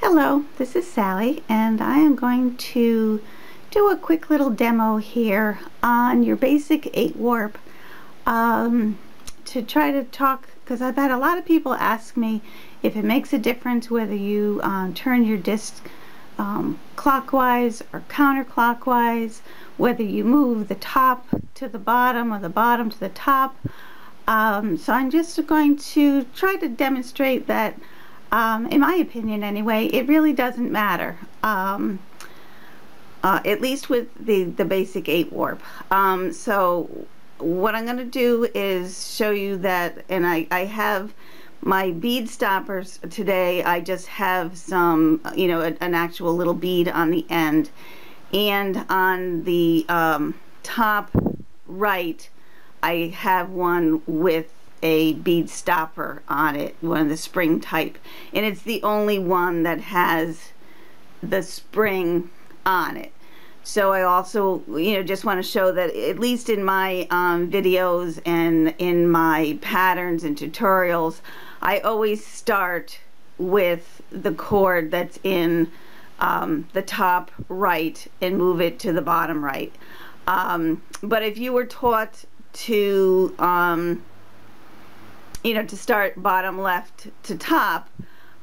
Hello, this is Sally, and I am going to do a quick little demo here on your basic 8 warp to try to talk, because I've had a lot of people ask me if it makes a difference whether you turn your disc clockwise or counterclockwise, whether you move the top to the bottom or the bottom to the top. So I'm just going to try to demonstrate that in my opinion anyway, it really doesn't matter, at least with the basic 8 warp. So what I'm going to do is show you that, and I have my bead stoppers today. I just have some, an actual little bead on the end, and on the top right I have one with a bead stopper on it, one of the spring type, and it's the only one that has the spring on it. So I also just want to show that at least in my videos and in my patterns and tutorials, I always start with the chord that's in the top right and move it to the bottom right. But if you were taught to to start bottom left to top,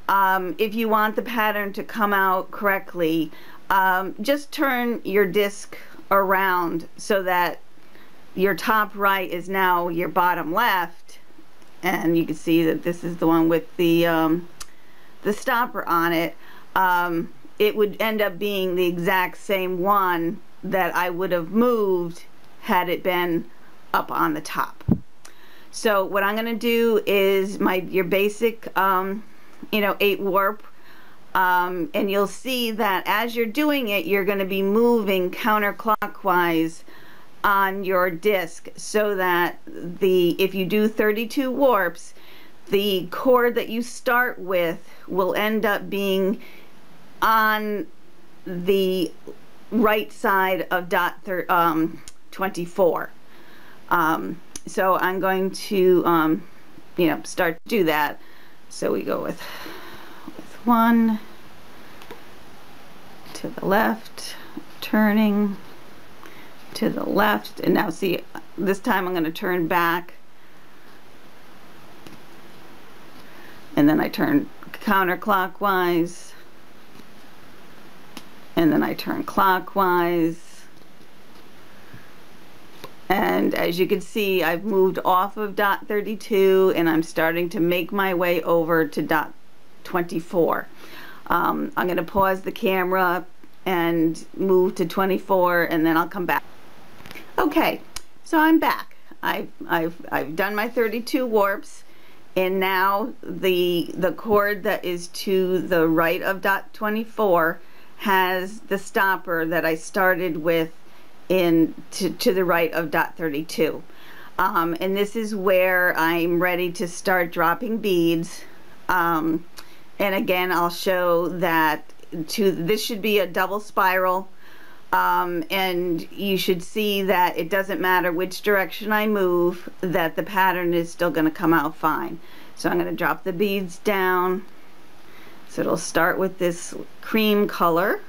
if you want the pattern to come out correctly, just turn your disc around so that your top right is now your bottom left, and you can see that this is the one with the stopper on it. It would end up being the exact same one that I would have moved had it been up on the top. So what I'm going to do is your basic 8 warp, and you'll see that as you're doing it, you're going to be moving counterclockwise on your disc, so that if you do 32 warps, the chord that you start with will end up being on the right side of dot 24. So I'm going to start to do that. So we go with 1 to the left, turning to the left, and now see, this time I'm going to turn back, and then I turn counterclockwise, and then I turn clockwise. And as you can see, I've moved off of dot 32 and I'm starting to make my way over to dot 24. I'm going to pause the camera and move to 24, and then I'll come back. Okay, so I'm back. I've done my 32 warps, and now the chord that is to the right of dot 24 has the stopper that I started with to the right of dot 32, and this is where I'm ready to start dropping beads, and again I'll show that this should be a double spiral, and you should see that it doesn't matter which direction I move, that the pattern is still going to come out fine. So I'm going to drop the beads down. So it'll start with this cream color.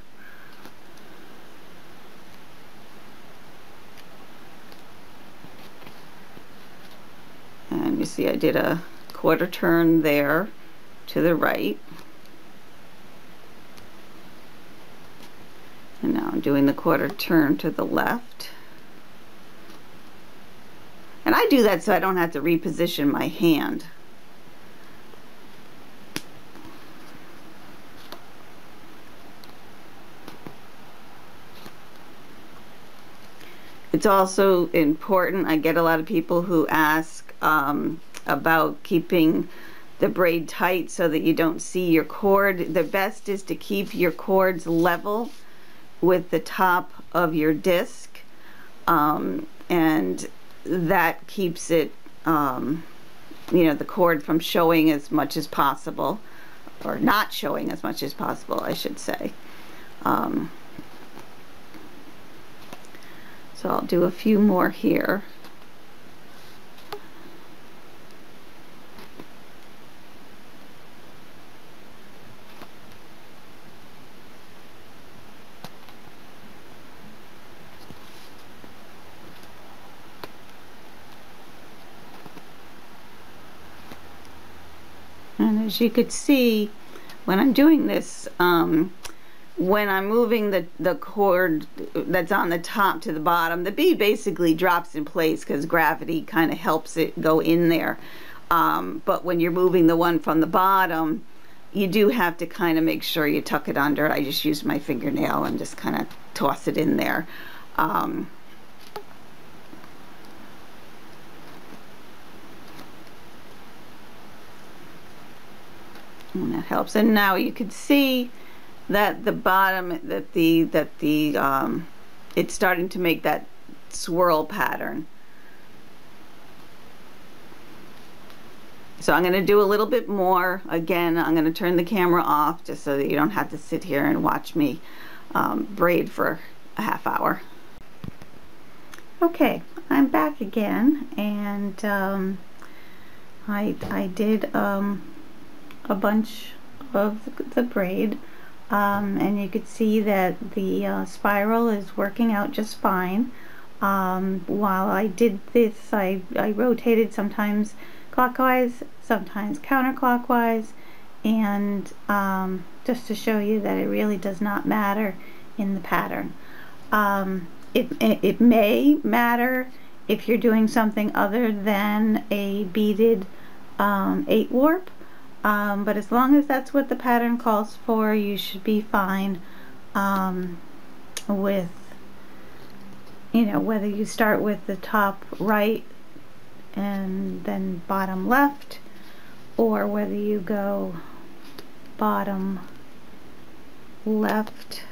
And you see I did a quarter turn there to the right. And now I'm doing the quarter turn to the left. And I do that so I don't have to reposition my hand. It's also important, I get a lot of people who ask about keeping the braid tight so that you don't see your cord. The best is to keep your cords level with the top of your disc, and that keeps it, the cord from showing as much as possible, or not showing as much as possible, I should say. So I'll do a few more here. as you could see when I'm doing this, when I'm moving the cord that's on the top to the bottom, the bead basically drops in place because gravity kind of helps it go in there. But when you're moving the one from the bottom, you do have to kind of make sure you tuck it under. I just use my fingernail and just kind of toss it in there. And that helps. And now you can see that the bottom, it's starting to make that swirl pattern. So I'm going to do a little bit more. Again, I'm going to turn the camera off just so that you don't have to sit here and watch me braid for a half hour. Okay, I'm back again, and I did a bunch of the braid, and you could see that the spiral is working out just fine. While I did this, I rotated sometimes clockwise, sometimes counterclockwise, and just to show you that it really does not matter in the pattern. It may matter if you're doing something other than a beaded 8 warp, but as long as that's what the pattern calls for, you should be fine with, you know, whether you start with the top right and then bottom left, or whether you go bottom left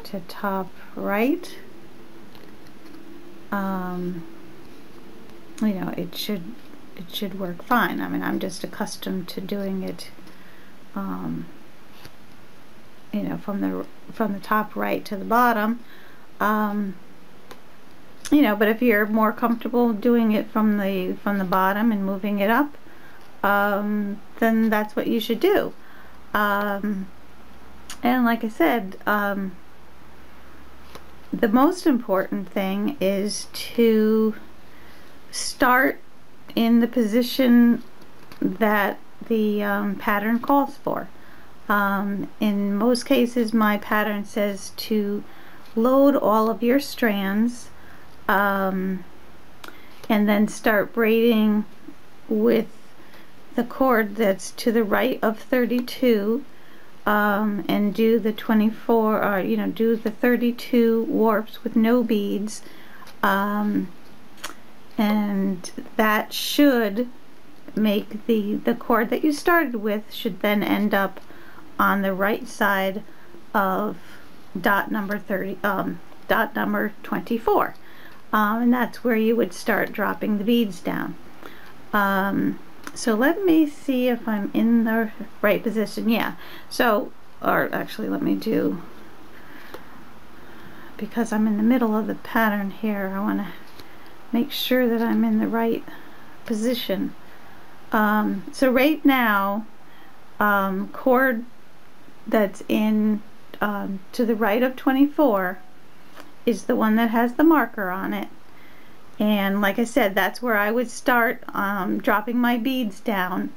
to top right. You know, it should work fine. I mean, I'm just accustomed to doing it, you know, from the top right to the bottom. You know, but if you're more comfortable doing it from the bottom and moving it up, then that's what you should do. And like I said, the most important thing is to start in the position that the pattern calls for. In most cases, my pattern says to load all of your strands, and then start braiding with the cord that's to the right of 32, and do the 24, or you know, do the 32 warps with no beads, and that should make the cord that you started with should then end up on the right side of dot number 24. And that's where you would start dropping the beads down. So let me see if I'm in the right position. Yeah, so, or actually let me do, because I'm in the middle of the pattern here, I want to make sure that I'm in the right position. So right now, cord that's in to the right of 24 is the one that has the marker on it, and like I said, that's where I would start dropping my beads down.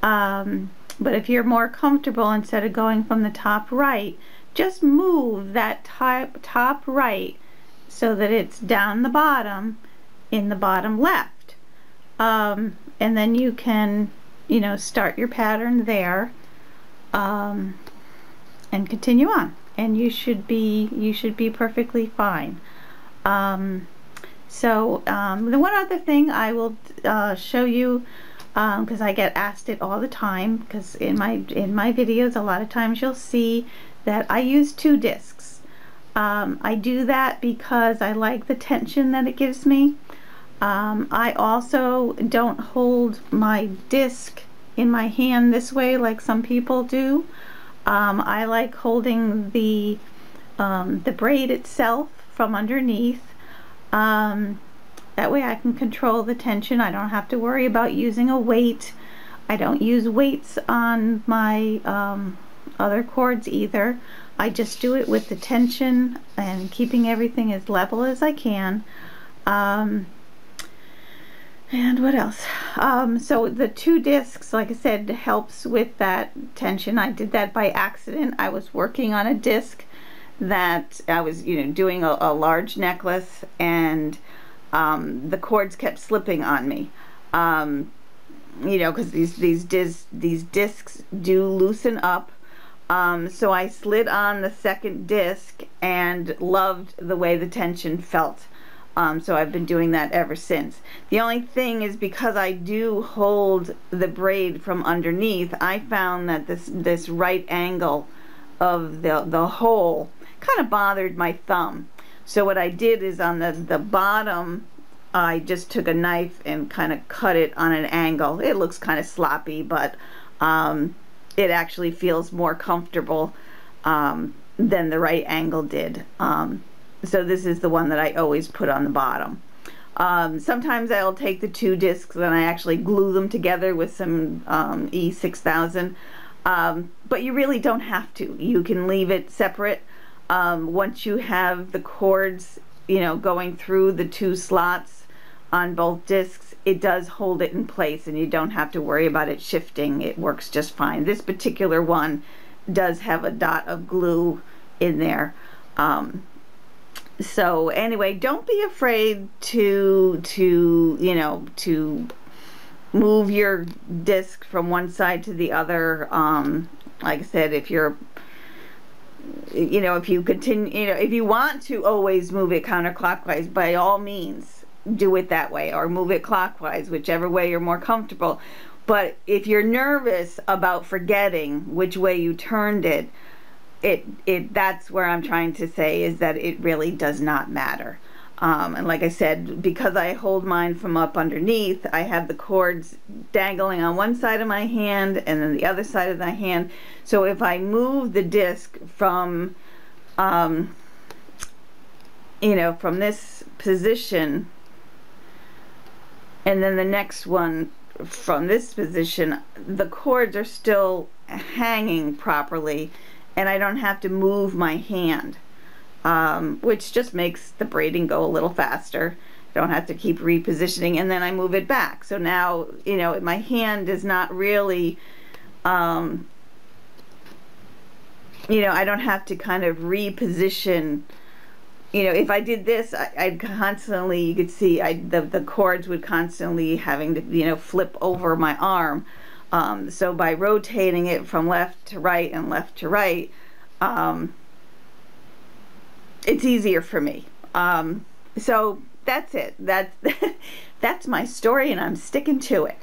But if you're more comfortable, instead of going from the top right, just move that top right so that it's down the bottom in the bottom left, and then you can, you know, start your pattern there, and continue on, and you should be perfectly fine. The one other thing I will show you, because I get asked it all the time, because in my videos a lot of times you'll see that I use 2 discs. I do that because I like the tension that it gives me. I also don't hold my disc in my hand this way like some people do. I like holding the braid itself from underneath. That way I can control the tension. I don't have to worry about using a weight. I don't use weights on my other cords either. I just do it with the tension and keeping everything as level as I can. And what else? So the 2 discs, like I said, helps with that tension. I did that by accident. I was working on a disc that I was, doing a large necklace, and the cords kept slipping on me. Because these discs do loosen up. So I slid on the second disc and loved the way the tension felt. So I've been doing that ever since. The only thing is, because I do hold the braid from underneath, I found that this right angle of the hole kind of bothered my thumb. So what I did is, on the bottom, I just took a knife and kind of cut it on an angle. It looks kind of sloppy, but it actually feels more comfortable than the right angle did. So this is the one that I always put on the bottom. Sometimes I'll take the 2 discs and I actually glue them together with some E6000, but you really don't have to. You can leave it separate. Once you have the cords, going through the 2 slots on both discs, it does hold it in place, and you don't have to worry about it shifting. It works just fine. This particular one does have a dot of glue in there. So anyway, don't be afraid to move your disc from one side to the other. Like I said, if you're if you continue, if you want to always move it counterclockwise, by all means do it that way, or move it clockwise, whichever way you're more comfortable. But if you're nervous about forgetting which way you turned it, that's where I'm trying to say is that it really does not matter. And like I said, because I hold mine from up underneath, I have the cords dangling on one side of my hand and then the other side of the hand. So if I move the disc from from this position, and then the next one from this position, the cords are still hanging properly, and I don't have to move my hand, which just makes the braiding go a little faster. I don't have to keep repositioning, and then I move it back. So now, my hand is not really, I don't have to kind of reposition. If I did this, I'd constantly, you could see, the cords would constantly having to, flip over my arm. So by rotating it from left to right and left to right, it's easier for me. So that's it. That's my story, and I'm sticking to it.